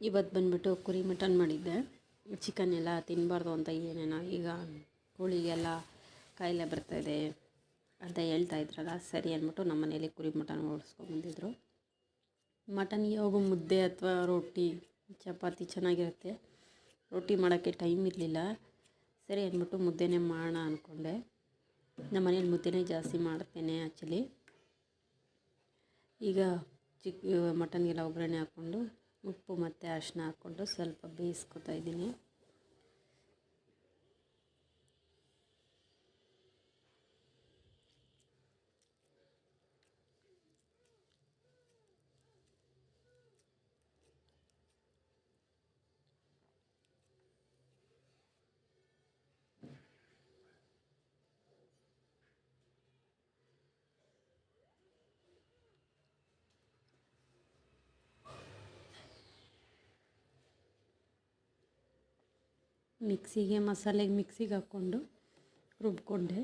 ಇವತ್ತು ಬಂದುಬಿಟ್ಟು ಕುರಿ ಮಟನ್ ಮಾಡಿದ್ದೆ. ಚಿಕನ್ ಎಲ್ಲ ತಿನ್ನಬಾರ್ದು ಅಂತ ಏನೇನೋ ಈಗ ಕೋಳಿಗೆಲ್ಲ ಕಾಯಿಲೆ ಬರ್ತಾಯಿದೆ ಅಂತ ಹೇಳ್ತಾ ಇದ್ರಲ್ಲ, ಸರಿ ಅಂದ್ಬಿಟ್ಟು ನಮ್ಮ ಮನೇಲಿ ಕುರಿ ಮಟನ್ ಓಡಿಸ್ಕೊಂಬಂದಿದ್ರು. ಮಟನ್ ಯಾವಾಗ ಮುದ್ದೆ ಅಥವಾ ರೊಟ್ಟಿ ಚಪಾತಿ ಚೆನ್ನಾಗಿರುತ್ತೆ. ರೊಟ್ಟಿ ಮಾಡೋಕ್ಕೆ ಟೈಮ್ ಇರಲಿಲ್ಲ, ಸರಿ ಅಂದ್ಬಿಟ್ಟು ಮುದ್ದೆನೇ ಮಾಡೋಣ ಅಂದ್ಕೊಂಡೆ. ನಮ್ಮ ಮನೇಲಿ ಮುದ್ದೆನೇ ಜಾಸ್ತಿ ಮಾಡ್ತೇನೆ ಆ್ಯಕ್ಚುಲಿ. ಈಗ ಮಟನ್ಗೆಲ್ಲ ಒಗ್ಗರಣೆ ಹಾಕ್ಕೊಂಡು ಉಪ್ಪು ಮತ್ತು ಅರಿಶಿನ ಹಾಕ್ಕೊಂಡು ಸ್ವಲ್ಪ ಬೇಯಿಸ್ಕೊತಾ ಇದ್ದೀನಿ. ಮಿಕ್ಸಿಗೆ ಹಾಕ್ಕೊಂಡು ರುಬ್ಕೊಂಡೆ.